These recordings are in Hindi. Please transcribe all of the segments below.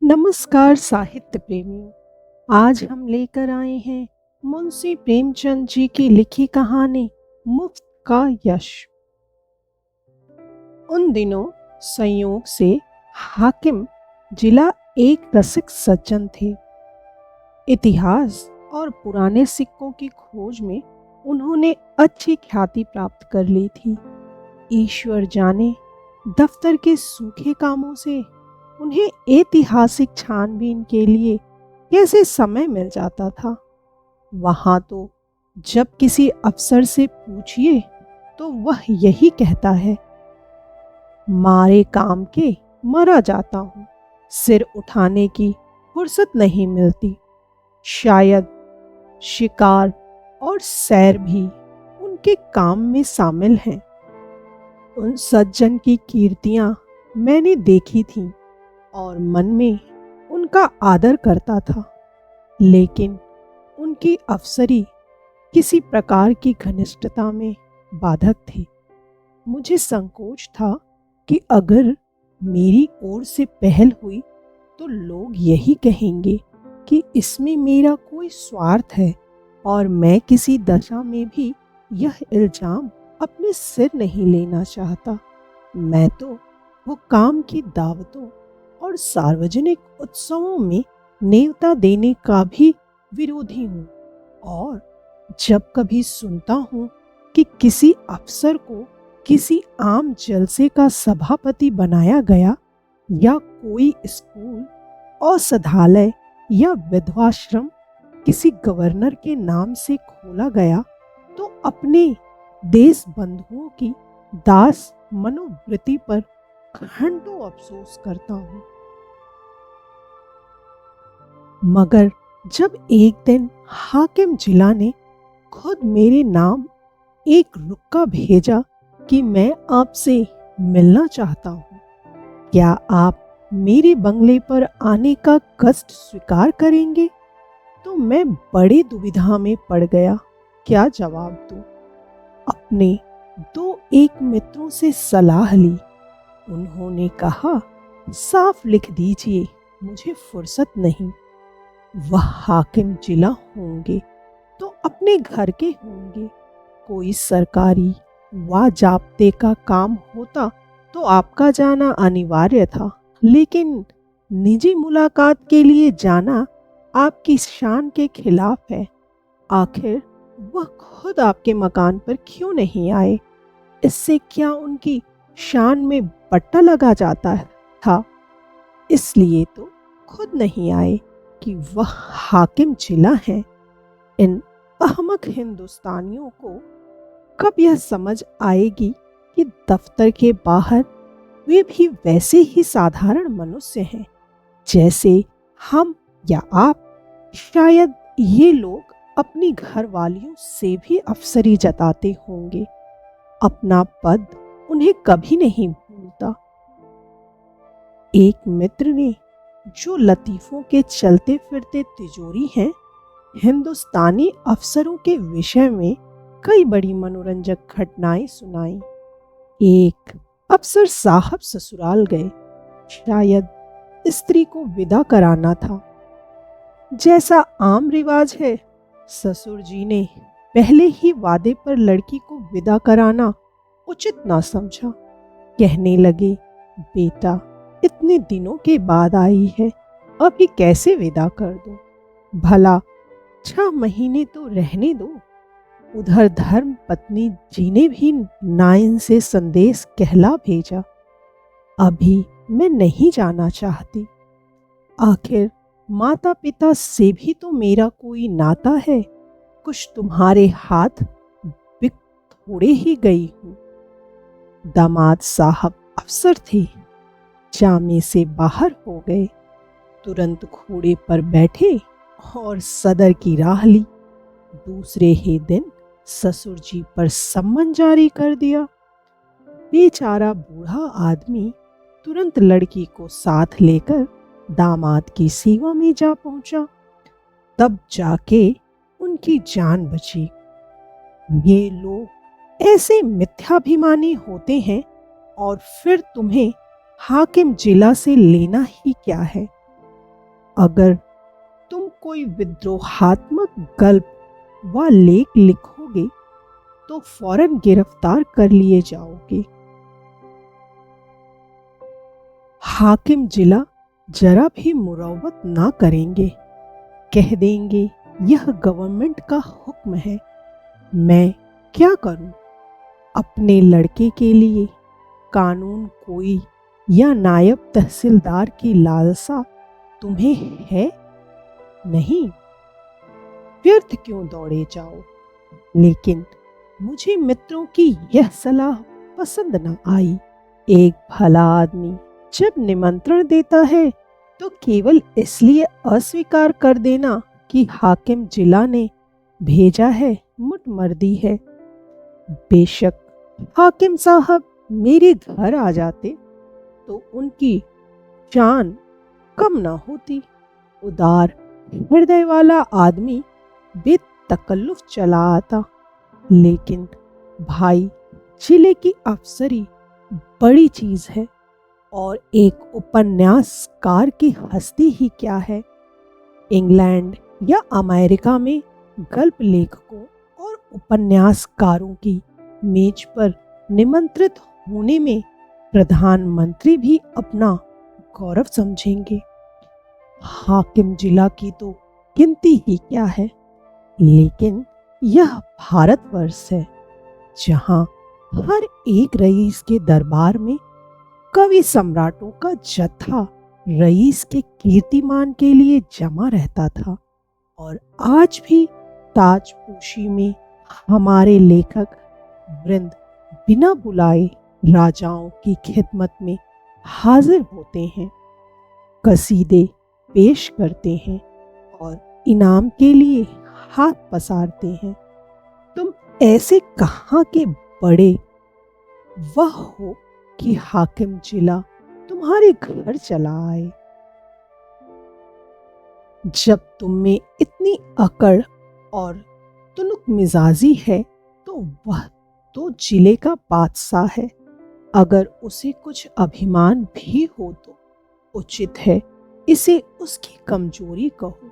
नमस्कार साहित्य प्रेमी। आज हम लेकर आए हैं मुंशी प्रेमचंद जी की लिखी कहानी मुफ्त का यश। उन दिनों संयोग से हाकिम जिला एक रसिक सज्जन थे। इतिहास और पुराने सिक्कों की खोज में उन्होंने अच्छी ख्याति प्राप्त कर ली थी। ईश्वर जाने दफ्तर के सूखे कामों से उन्हें ऐतिहासिक छानबीन के लिए कैसे समय मिल जाता था। वहां तो जब किसी अफसर से पूछिए तो वह यही कहता है, मारे काम के मरा जाता हूं, सिर उठाने की फुर्सत नहीं मिलती। शायद शिकार और सैर भी उनके काम में शामिल हैं। उन सज्जन की कीर्तियां मैंने देखी थीं और मन में उनका आदर करता था, लेकिन उनकी अफसरी किसी प्रकार की घनिष्ठता में बाधक थी। मुझे संकोच था कि अगर मेरी ओर से पहल हुई तो लोग यही कहेंगे कि इसमें मेरा कोई स्वार्थ है और मैं किसी दशा में भी यह इल्जाम अपने सिर नहीं लेना चाहता। मैं तो हुक्काम की दावतों और सार्वजनिक उत्सवों में नेवता देने का भी विरोधी हूँ, और जब कभी सुनता हूँ कि किसी अफसर को किसी आम जलसे का सभापति बनाया गया या कोई स्कूल, औषधालय या विधवाश्रम किसी गवर्नर के नाम से खोला गया, तो अपने देश बंधुओं की दास मनोवृत्ति पर घंटों अफसोस करता हूँ। मगर जब एक दिन हाकिम जिला ने खुद मेरे नाम एक रुक्का भेजा कि मैं आपसे मिलना चाहता हूँ, क्या आप मेरे बंगले पर आने का कष्ट स्वीकार करेंगे, तो मैं बड़ी दुविधा में पड़ गया। क्या जवाब दूं? अपने दो एक मित्रों से सलाह ली। उन्होंने कहा, साफ लिख दीजिए, मुझे फुर्सत नहीं। वह हाकिम जिला होंगे तो अपने घर के होंगे। कोई सरकारी व जाब्ते का काम होता तो आपका जाना अनिवार्य था, लेकिन निजी मुलाकात के लिए जाना आपकी शान के खिलाफ है। आखिर वह खुद आपके मकान पर क्यों नहीं आए? इससे क्या उनकी शान में पट्टा लगा जाता था? इसलिए तो खुद नहीं आए कि वह हाकिम जिला है। इन अहमक हिंदुस्तानियों को कब यह समझ आएगी कि दफ्तर के बाहर वे भी वैसे ही साधारण मनुष्य हैं जैसे हम या आप। शायद ये लोग अपनी घरवालियों से भी अफसरी जताते होंगे। अपना पद उन्हें कभी नहीं भूलता। एक मित्र ने, जो लतीफों के चलते फिरते तिजोरी हैं, हिंदुस्तानी अफसरों के विषय में कई बड़ी मनोरंजक घटनाएं सुनाई। एक अफसर साहब ससुराल गए। शायद स्त्री को विदा कराना था। जैसा आम रिवाज है, ससुर जी ने पहले ही वादे पर लड़की को विदा कराना उचित ना समझा। कहने लगे, बेटा इतने दिनों के बाद आई है, अभी कैसे विदा कर दूं? भला 6 महीने तो रहने दो। उधर धर्म पत्नी जी ने भी नाइन से संदेश कहला भेजा, अभी मैं नहीं जाना चाहती। आखिर माता पिता से भी तो मेरा कोई नाता है। कुछ तुम्हारे हाथ बिक थोड़े ही गई हूँ। दामाद साहब अफसर थे, जामे से बाहर हो गए। तुरंत घोड़े पर बैठे और सदर की राह ली। दूसरे ही दिन ससुर जी पर सम्मन जारी कर दिया। बेचारा बूढ़ा आदमी तुरंत लड़की को साथ लेकर दामाद की सेवा में जा पहुंचा। तब जाके उनकी जान बची। ये लोग ऐसे मिथ्याभिमानी होते हैं, और फिर तुम्हें हाकिम जिला से लेना ही क्या है? अगर तुम कोई विद्रोहात्मक गल्प व लेख लिखोगे तो फौरन गिरफ्तार कर लिए जाओगे। हाकिम जिला जरा भी मुरौवत ना करेंगे, कह देंगे यह गवर्नमेंट का हुक्म है, मैं क्या करूं? अपने लड़के के लिए कानून कोई या नायब तहसीलदार की लालसा तुम्हें है नहीं, व्यर्थ क्यों दौड़े जाओ। लेकिन मुझे मित्रों की यह सलाह पसंद न आई। एक भला आदमी जब निमंत्रण देता है तो केवल इसलिए अस्वीकार कर देना कि हाकिम जिला ने भेजा है मुटमर्दी है। बेशक हाकिम साहब मेरे घर आ जाते तो उनकी शान कम न होती। उदार हृदय वाला आदमी बेतकल्लुफ चला आता, लेकिन भाई जिले की अफसरी बड़ी चीज है और एक उपन्यासकार की हस्ती ही क्या है। इंग्लैंड या अमेरिका में गल्प लेखकों और उपन्यासकारों की मेज पर निमंत्रित होने में प्रधानमंत्री भी अपना गौरव समझेंगे। हाकिम जिला की तो गिनती ही क्या है, लेकिन यह भारतवर्ष है जहां हर एक रईस के दरबार में कवि सम्राटों का जत्था रईस के कीर्तिमान के लिए जमा रहता था। और आज भी ताजपोशी में हमारे लेखक वृंद बिना बुलाए राजाओं की खिदमत में हाजिर होते हैं, कसीदे पेश करते हैं और इनाम के लिए हाथ पसारते हैं। तुम ऐसे कहाँ के बड़े वह हो कि हाकिम जिला तुम्हारे घर चला आए। जब तुम में इतनी अकड़ और तुनुक मिजाजी है तो वह तो जिले का बादशाह है। अगर उसे कुछ अभिमान भी हो तो उचित है इसे उसकी कमजोरी कहो,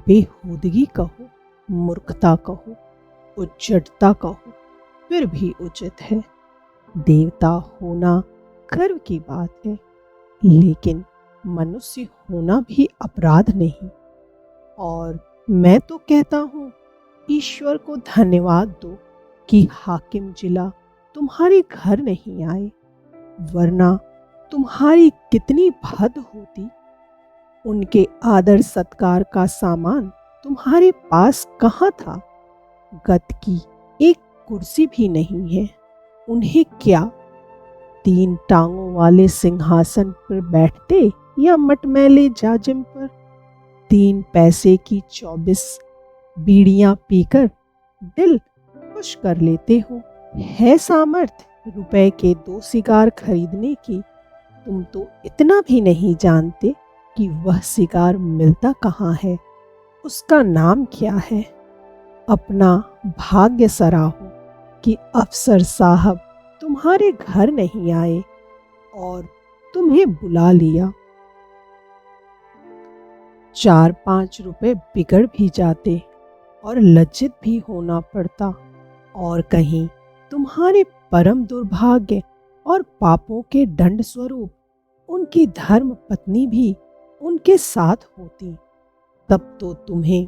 बेहूदगी कहो, मूर्खता कहो, उज्जड़ता कहो, फिर भी उचित है। देवता होना गर्व की बात है, लेकिन मनुष्य होना भी अपराध नहीं। और मैं तो कहता हूँ ईश्वर को धन्यवाद दो कि हाकिम जिला तुम्हारे घर नहीं आए, वरना तुम्हारी कितनी भद होती। उनके आदर सत्कार का सामान तुम्हारे पास कहाँ था? गद की एक कुर्सी भी नहीं है। उन्हें क्या 3 टांगों वाले सिंहासन पर बैठते या मटमैले जाजिम पर 3 पैसे की 24 बीड़ियां पीकर दिल खुश कर लेते हो? है सामर्थ्य रुपए के 2 सिगार खरीदने की? तुम तो इतना भी नहीं जानते कि वह सिगार मिलता कहाँ है, उसका नाम क्या है। अपना भाग्य सराहो कि अफसर साहब तुम्हारे घर नहीं आए और तुम्हें बुला लिया। 4-5 रुपए बिगड़ भी जाते और लज्जित भी होना पड़ता, और कहीं तुम्हारे परम दुर्भाग्य और पापों के दंड स्वरूप उनकी धर्म पत्नी भी उनके साथ होती, तब तो तुम्हें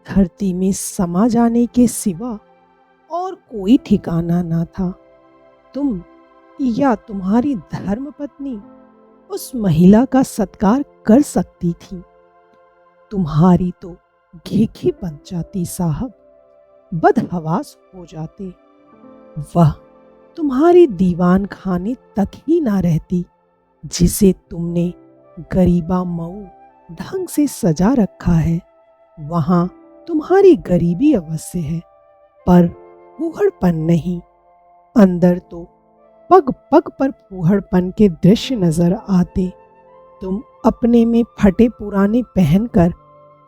धरती में समा जाने के सिवा और कोई ठिकाना ना था। तुम या तुम्हारी धर्म पत्नी उस महिला का सत्कार कर सकती थी। तुम्हारी तो घीघी बन जाती साहब, बदहवास हो जाते। वह तुम्हारी दीवान खाने तक ही ना रहती जिसे तुमने गरीबा मऊ ढंग से सजा रखा है। वहां तुम्हारी गरीबी अवश्य है, पर फूहड़पन नहीं। अंदर तो पग पग पर फूहड़पन के दृश्य नजर आते। तुम अपने में फटे पुराने पहनकर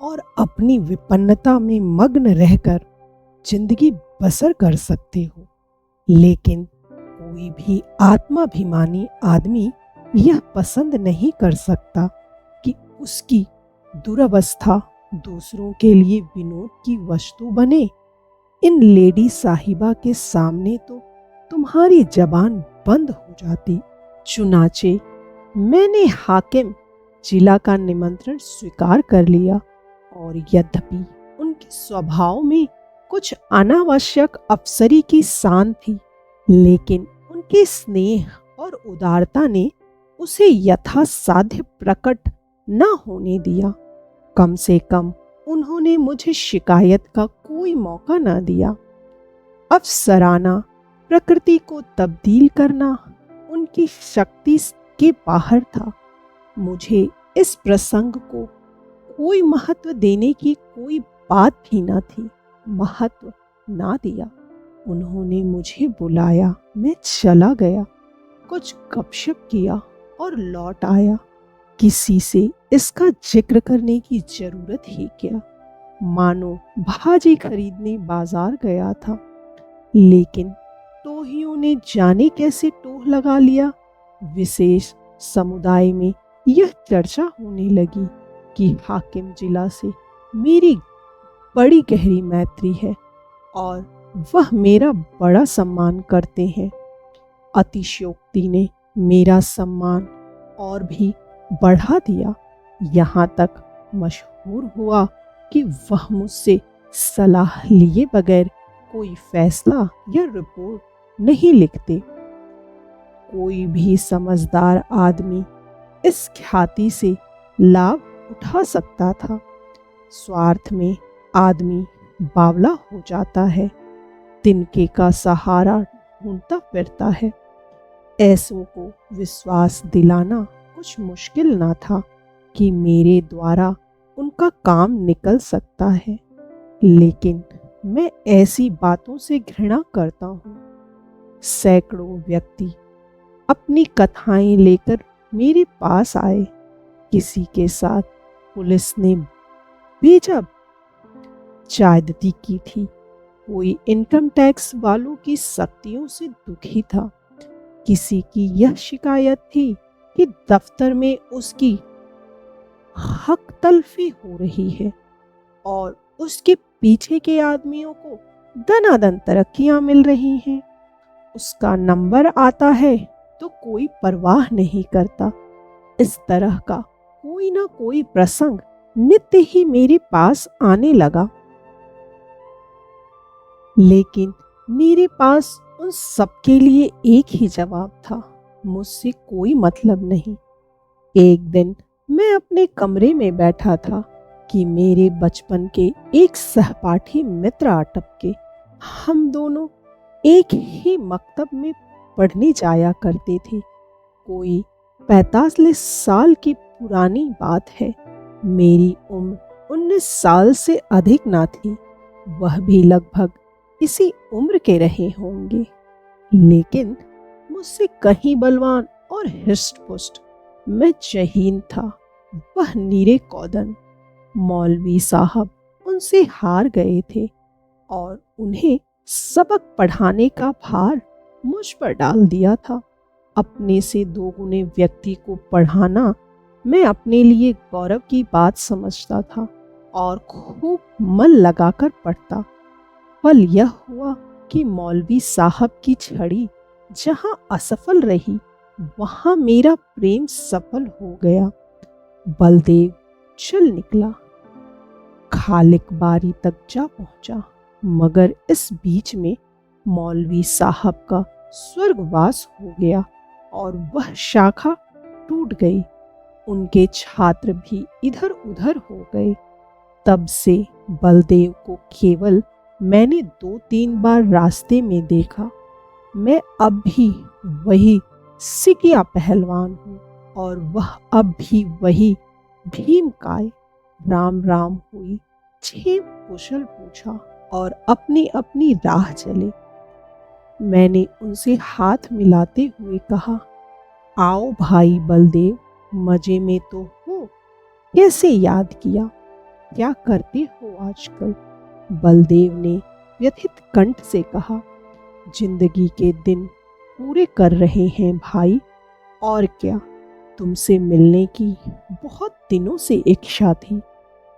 और अपनी विपन्नता में मग्न रहकर जिंदगी बसर कर सकते हो, लेकिन कोई भी आत्माभिमानी आदमी यह पसंद नहीं कर सकता कि उसकी दुरवस्था दूसरों के लिए विनोद की वस्तु बने। इन लेडी साहिबा के सामने तो तुम्हारी जबान बंद हो जाती। चुनाचे मैंने हाकिम जिला का निमंत्रण स्वीकार कर लिया और यद्यपि उनके स्वभाव में कुछ अनावश्यक अफसरी की सान थी, लेकिन उनके स्नेह और उदारता ने उसे यथासाध्य प्रकट न होने दिया। कम से कम उन्होंने मुझे शिकायत का कोई मौका न दिया। अफसराना प्रकृति को तब्दील करना उनकी शक्ति के बाहर था। मुझे इस प्रसंग को कोई महत्व देने की कोई बात भी न थी। महत्व ना दिया। उन्होंने मुझे बुलाया, मैं चला गया, कुछ गपशप किया और लौट आया। किसी से इसका जिक्र करने की जरूरत ही क्या, मानो भाजी खरीदने बाजार गया था। लेकिन टोहियों ने जाने कैसे टोह लगा लिया। विशेष समुदाय में यह चर्चा होने लगी कि हाकिम जिला से मेरी बड़ी गहरी मैत्री है और वह मेरा बड़ा सम्मान करते हैं। अतिशयोक्ति ने मेरा सम्मान और भी बढ़ा दिया। यहाँ तक मशहूर हुआ कि वह मुझसे सलाह लिए बगैर कोई फैसला या रिपोर्ट नहीं लिखते। कोई भी समझदार आदमी इस ख्याति से लाभ उठा सकता था। स्वार्थ में आदमी बावला हो जाता है, तिनके का सहारा ढूंढता फिरता है। ऐसों को विश्वास दिलाना कुछ मुश्किल ना था कि मेरे द्वारा उनका काम निकल सकता है, लेकिन मैं ऐसी बातों से घृणा करता हूँ। सैकड़ों व्यक्ति अपनी कथाएं लेकर मेरे पास आए। किसी के साथ पुलिस ने बेजब ज्यादती की थी, कोई इनकम टैक्स वालों की सख्तियों से दुखी था। किसी की यह शिकायत थी कि दफ्तर में उसकी हक तलफी हो रही है और उसके पीछे के आदमियों को दनादन तरक्कियां मिल रही हैं। उसका नंबर आता है तो कोई परवाह नहीं करता। इस तरह का कोई ना कोई प्रसंग नित्य ही मेरे पास आने लगा, लेकिन मेरे पास उन सबके लिए एक ही जवाब था, मुझसे कोई मतलब नहीं। एक दिन मैं अपने कमरे में बैठा था कि मेरे बचपन के एक सहपाठी मित्र आ टपके। हम दोनों एक ही मकतब में पढ़ने जाया करते थे। कोई 45 साल की पुरानी बात है। मेरी उम्र 19 साल से अधिक ना थी, वह भी लगभग इसी उम्र के रहे होंगे, लेकिन मुझसे कहीं बलवान और हिस्ट पुस्ट। मैं जहीन था, वह नीरे कौदन। मौलवी साहब उनसे हार गए थे और उन्हें सबक पढ़ाने का भार मुझ पर डाल दिया था। अपने से दोगुने व्यक्ति को पढ़ाना मैं अपने लिए गौरव की बात समझता था और खूब मन लगाकर पढ़ता। फल यह हुआ कि मौलवी साहब की छड़ी जहां असफल रही, वहां मेरा प्रेम सफल हो गया। बलदेव चल निकला, खालिक बारी तक जा पहुंचा, मगर इस बीच में मौलवी साहब का स्वर्गवास हो गया और वह शाखा टूट गई। उनके छात्र भी इधर उधर हो गए। तब से बलदेव को केवल मैंने 2-3 बार रास्ते में देखा। मैं अब भी वही सिकिया पहलवान हूँ और वह अब भी वही भीमकाय। राम राम हुई, 6 कुशल पूछा और अपनी अपनी राह चले। मैंने उनसे हाथ मिलाते हुए कहा, आओ भाई बलदेव, मजे में तो हो, कैसे याद किया, क्या करते हो आजकल? बलदेव ने व्यथित कंठ से कहा, जिंदगी के दिन पूरे कर रहे हैं भाई, और क्या। तुमसे मिलने की बहुत दिनों से इच्छा थी।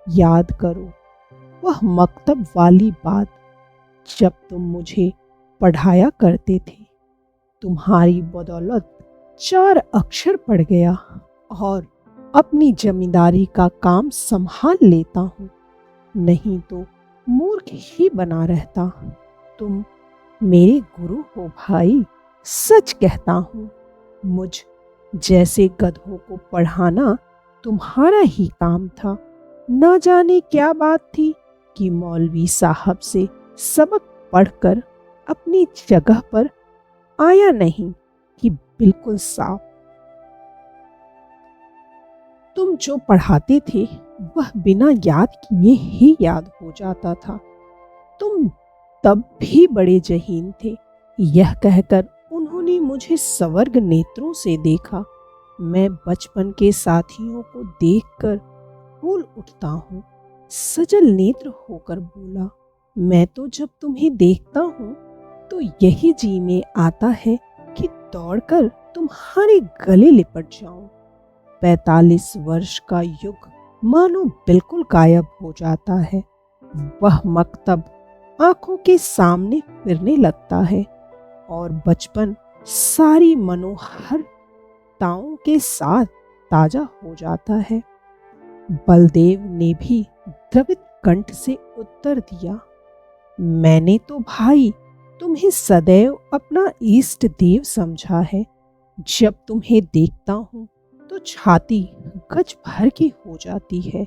याद करो वह मकतब वाली बात, जब तुम मुझे पढ़ाया करते थे। तुम्हारी बदौलत 4 अक्षर पढ़ गया और अपनी जमींदारी का काम संभाल लेता हूँ, नहीं तो मूर्ख ही बना रहता। तुम मेरे गुरु हो भाई, सच कहता हूँ। मुझ जैसे गधों को पढ़ाना तुम्हारा ही काम था। न जाने क्या बात थी कि मौलवी साहब से सबक पढ़कर अपनी जगह पर आया नहीं कि बिल्कुल साफ। तुम जो पढ़ाते थे वह बिना याद किए ही याद हो जाता था। तुम तब भी बड़े जहीन थे। यह कहकर उन्होंने मुझे सवर्ग नेत्रों से देखा। मैं बचपन के साथियों को देखकर फूल उठता हूँ। सजल नेत्र होकर बोला, मैं तो जब तुम्हें देखता हूँ तो यही जी में आता है कि दौड़कर तुम्हारे गले लिपट जाऊं। 45 वर्ष का युग मानो बिल्कुल गायब हो जाता है। वह मकतब आंखों के सामने फिरने लगता है और बचपन सारी मनोहरताओं के साथ ताजा हो जाता है। बलदेव ने भी द्रवित कंठ से उत्तर दिया, मैंने तो भाई तुम्हें सदैव अपना इष्ट देव समझा है। जब तुम्हें देखता हूँ तो छाती गज भर की हो जाती है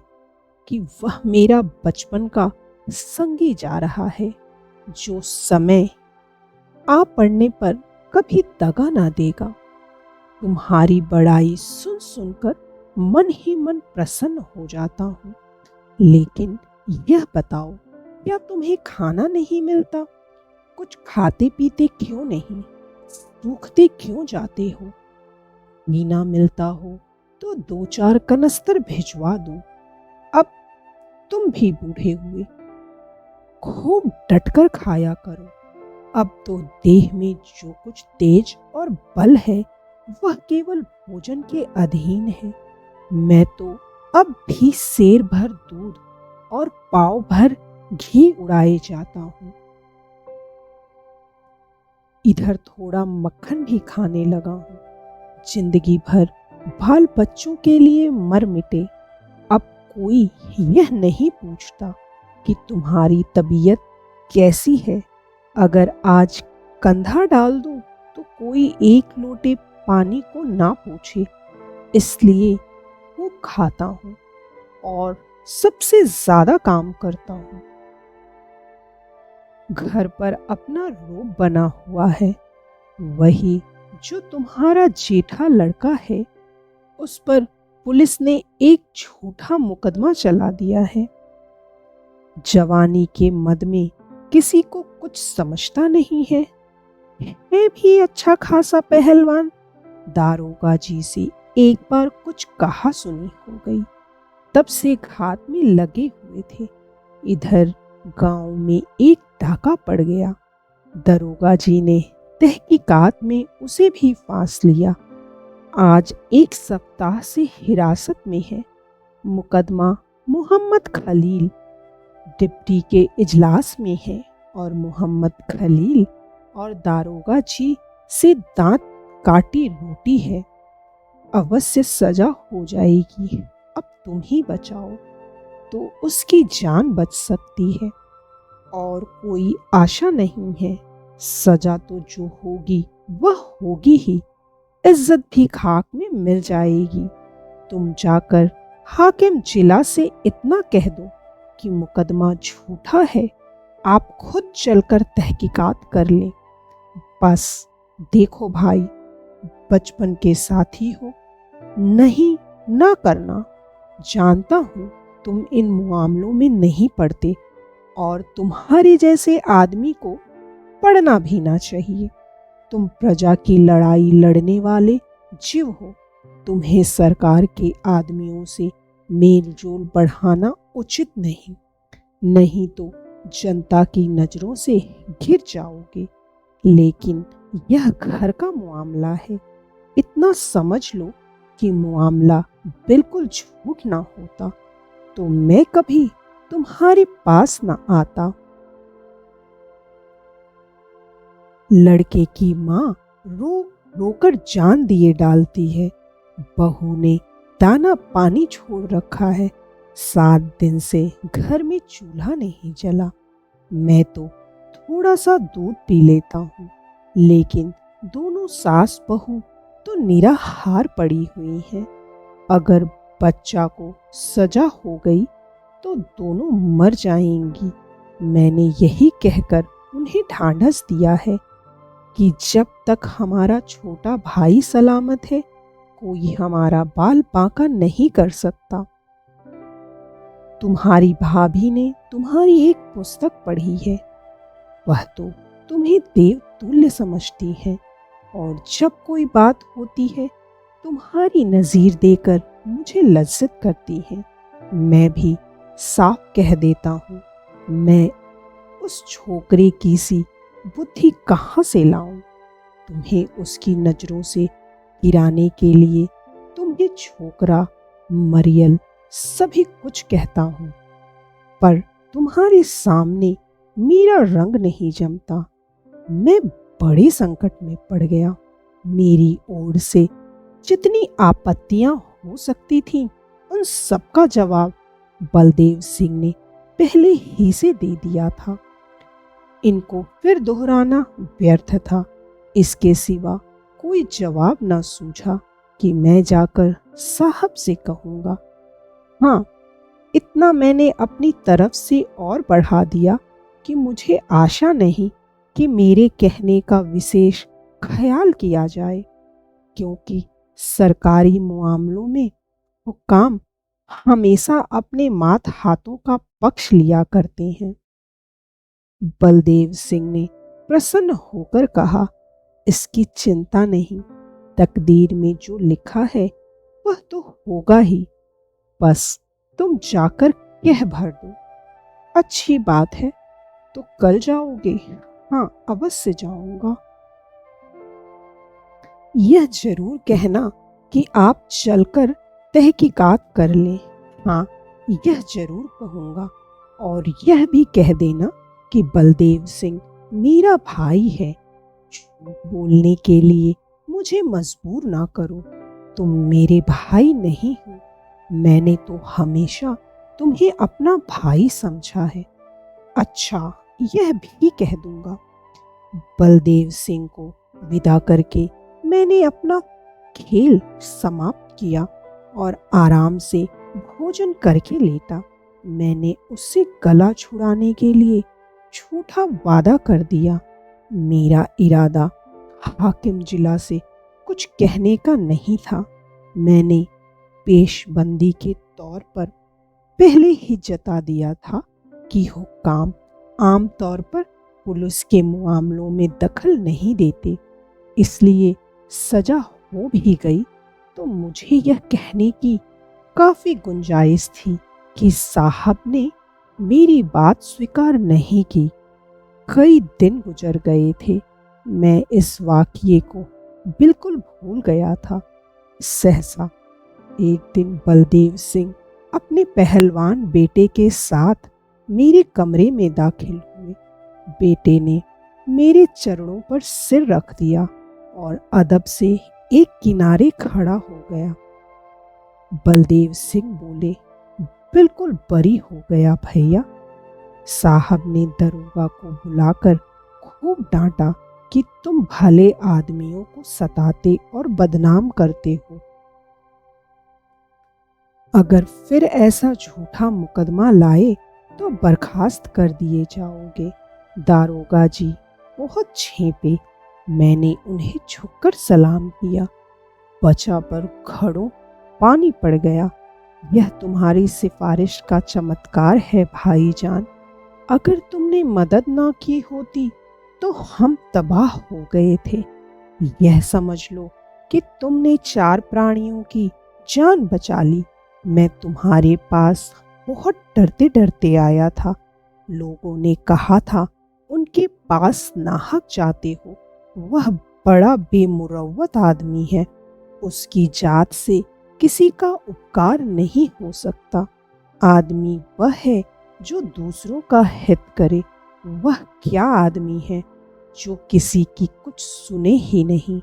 कि वह मेरा बचपन का संगी जा रहा है, जो समय आ पड़ने पर कभी दगा ना देगा। तुम्हारी बड़ाई सुन सुनकर मन ही मन प्रसन्न हो जाता हूँ। लेकिन यह बताओ, क्या तुम्हें खाना नहीं मिलता? कुछ खाते पीते क्यों नहीं? सूखते क्यों जाते हो? मीना मिलता हो तो 2-4 कनस्तर भिजवा दो। अब तुम भी बूढ़े हुए, खूब डटकर खाया करो। अब तो देह में जो कुछ तेज और बल है वह केवल भोजन के अधीन है। मैं तो अब भी सेर भर दूध और पाव भर घी उड़ाए जाता हूँ। इधर थोड़ा मक्खन भी खाने लगा हूँ। जिंदगी भर बाल बच्चों के लिए मर मिटे। अब कोई यह नहीं पूछता कि तुम्हारी तबीयत कैसी है। अगर आज कंधा डाल दूं तो कोई एक लोटे पानी को ना पूछे। इसलिए वो खाता हूँ और सबसे ज्यादा काम करता हूँ। घर पर अपना रोब बना हुआ है, वही जो तुम्हारा जेठा लड़का है। उस पर पुलिस ने एक झूठा मुकदमा चला दिया है। जवानी के मद में किसी को कुछ समझता नहीं है। भी अच्छा खासा पहलवान। दारोगा जी से एक बार कुछ कहा सुनी हो गई, तब से घात में लगे हुए थे। इधर गांव में एक डाका पड़ गया। दरोगा जी ने तहकीकात में उसे भी फांस लिया। आज 1 सप्ताह से हिरासत में है। मुकदमा मोहम्मद खलील डिप्टी के इजलास में है और मोहम्मद खलील और दारोगा जी से दांत काटी रोटी है। अवश्य सजा हो जाएगी। अब तुम ही बचाओ तो उसकी जान बच सकती है और कोई आशा नहीं है। सजा तो जो होगी वह होगी ही। इज्जत भी खाक में मिल जाएगी। तुम जाकर हाकिम जिला से इतना कह दो कि मुकदमा झूठा है। आप खुद चलकर तहकीकात कर लें। बस देखो भाई, बचपन के साथी हो, नहीं ना करना। जानता हूँ तुम इन मामलों में नहीं पड़ते और तुम्हारे जैसे आदमी को पढ़ना भी ना चाहिए। तुम प्रजा की लड़ाई लड़ने वाले जीव हो। तुम्हें सरकार के आदमियों से मेल जोल बढ़ाना उचित नहीं, नहीं तो जनता की नजरों से घिर जाओगे। लेकिन यह घर का मामला है, इतना समझ लो कि मामला बिल्कुल झूठ ना होता तो मैं कभी तुम्हारे पास ना आता। लड़के की माँ रो रोकर जान दिए डालती है। बहू ने दाना पानी छोड़ रखा है। 7 दिन से घर में चूल्हा नहीं जला। मैं तो थोड़ा सा दूध पी लेता हूँ, लेकिन दोनों सास बहू तो निराहार पड़ी हुई हैं। अगर बच्चा को सजा हो गई तो दोनों मर जाएंगी। मैंने यही कहकर उन्हें ढांढस दिया है कि जब तक हमारा छोटा भाई सलामत है, कोई हमारा बाल बांका नहीं कर सकता। तुम्हारी भाभी ने तुम्हारी एक पुस्तक पढ़ी है। वह तो तुम्हें देव तुल्य समझती है और जब कोई बात होती है तुम्हारी नज़ीर देकर मुझे लज्जत करती है। मैं भी साफ कह देता हूँ, मैं उस छोकरे की सी बुद्धि कहाँ से लाऊं? तुम्हें उसकी नजरों से गिराने के लिए तुम्हें छोकरा, मरियल सभी कुछ कहता हूँ, पर तुम्हारे सामने मेरा रंग नहीं जमता। मैं बड़े संकट में पड़ गया। मेरी ओर से जितनी आपत्तियां हो सकती थीं, उन सबका जवाब बलदेव सिंह ने पहले ही से दे दिया था। इनको फिर दोहराना व्यर्थ था। इसके सिवा कोई जवाब न सूझा कि मैं जाकर साहब से कहूँगा। हाँ, इतना मैंने अपनी तरफ से और बढ़ा दिया कि मुझे आशा नहीं कि मेरे कहने का विशेष ख्याल किया जाए, क्योंकि सरकारी मामलों में हुक्काम हमेशा अपने मात हाथों का पक्ष लिया करते हैं। बलदेव सिंह ने प्रसन्न होकर कहा, इसकी चिंता नहीं, तकदीर में जो लिखा है वह तो होगा ही। बस तुम जाकर कह भर दो। अच्छी बात है, तो कल जाओगे? हाँ, अवश्य जाऊंगा। यह जरूर कहना कि आप चलकर तहकीकात कर लें। हाँ, यह जरूर कहूँगा। और यह भी कह देना कि बलदेव सिंह मेरा भाई है। झूठ बोलने के लिए मुझे मजबूर ना करो। तुम मेरे भाई नहीं हो। मैंने तो हमेशा तुम्हें अपना भाई समझा है। अच्छा, यह भी कह दूंगा। बलदेव सिंह को विदा करके मैंने अपना खेल समाप्त किया और आराम से भोजन करके लेटा। मैंने उससे गला छुड़ाने के लिए झूठा वादा कर दिया। मेरा इरादा हाकिम जिला से कुछ कहने का नहीं था। मैंने पेशबंदी के तौर पर पहले ही जता दिया था कि हुक्काम आम तौर पर पुलिस के मामलों में दखल नहीं देते। इसलिए सजा हो भी गई तो मुझे यह कहने की काफी गुंजाइश थी कि साहब ने मेरी बात स्वीकार नहीं की। कई दिन गुजर गए थे। मैं इस वाकये को बिल्कुल भूल गया था। सहसा एक दिन बलदेव सिंह अपने पहलवान बेटे के साथ मेरे कमरे में दाखिल हुए। बेटे ने मेरे चरणों पर सिर रख दिया और अदब से एक किनारे खड़ा हो गया। बलदेव सिंह बोले, बिल्कुल बरी हो गया भैया। साहब ने दरोगा को बुलाकर खूब डांटा कि तुम भले आदमियों को सताते और बदनाम करते हो। अगर फिर ऐसा झूठा मुकदमा लाए तो बर्खास्त कर दिए जाओगे। दारोगा जी बहुत झेपे। मैंने उन्हें झुककर सलाम किया। बचा पर घड़ों पानी पड़ गया। यह तुम्हारी सिफारिश का चमत्कार है भाईजान। अगर तुमने मदद ना की होती तो हम तबाह हो गए थे। यह समझ लो कि तुमने 4 प्राणियों की जान बचा ली। मैं तुम्हारे पास बहुत डरते डरते आया था। लोगों ने कहा था उनके पास नाहक जाते हो। वह बड़ा बेमुरव्वत आदमी है। उसकी जात से किसी का उपकार नहीं हो सकता। आदमी वह है जो दूसरों का हित करे। वह क्या आदमी है जो किसी की कुछ सुने ही नहीं।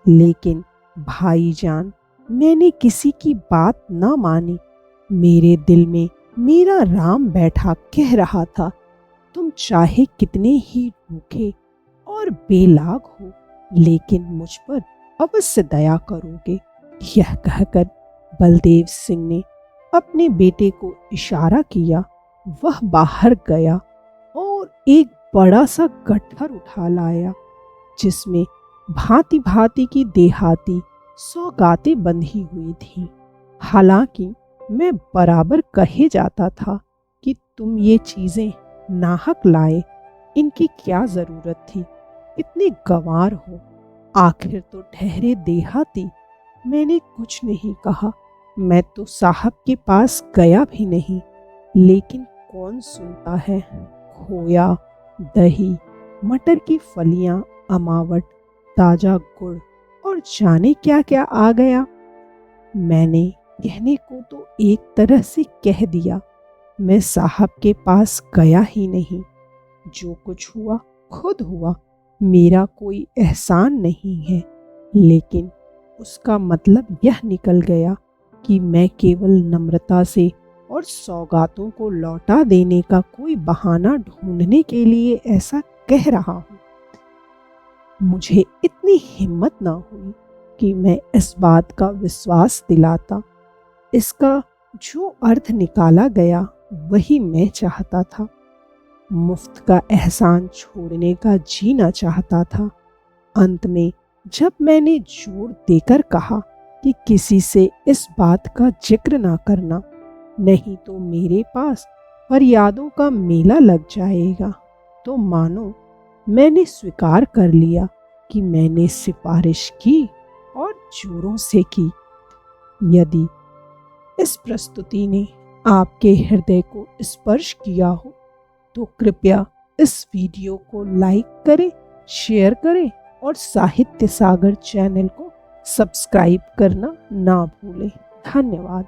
लेकिन भाईजान, मैंने किसी की बात न मानी। मेरे दिल में मेरा राम बैठा कह रहा था, तुम चाहे कितने ही रूखे और बेलाग हो, लेकिन मुझ पर अवश्य दया करोगे। यह कहकर बलदेव सिंह ने अपने बेटे को इशारा किया। वह बाहर गया और एक बड़ा सा गट्ठर उठा लाया, जिसमें भांति भांति की देहाती सौगातें बंधी हुई थीं। हालांकि मैं बराबर कहे जाता था कि तुम ये चीजें नाहक लाए, इनकी क्या जरूरत थी, इतने गंवार हो। आखिर तो ठहरे देहाती। मैंने कुछ नहीं कहा। मैं तो साहब के पास गया भी नहीं। लेकिन कौन सुनता है। खोया, दही, मटर की फलियां, अमावट, ताजा गुड़ और जाने क्या क्या आ गया। मैंने कहने को तो एक तरह से कह दिया। मैं साहब के पास गया ही नहीं। जो कुछ हुआ खुद हुआ। मेरा कोई एहसान नहीं है। लेकिन उसका मतलब यह निकल गया कि मैं केवल नम्रता से और सौगातों को लौटा देने का कोई बहाना ढूंढने के लिए ऐसा कह रहा हूँ। मुझे इतनी हिम्मत ना हुई कि मैं इस बात का विश्वास दिलाता। इसका जो अर्थ निकाला गया वही मैं चाहता था। मुफ्त का एहसान छोड़ने का जीना चाहता था। अंत में जब मैंने जोर देकर कहा कि किसी से इस बात का जिक्र ना करना, नहीं तो मेरे पास फरियादों का मेला लग जाएगा, तो मानो मैंने स्वीकार कर लिया कि मैंने सिफारिश की और जोरों से की। यदि इस प्रस्तुति ने आपके हृदय को स्पर्श किया हो तो कृपया इस वीडियो को लाइक करें, शेयर करें और साहित्य सागर चैनल को सब्सक्राइब करना ना भूलें। धन्यवाद।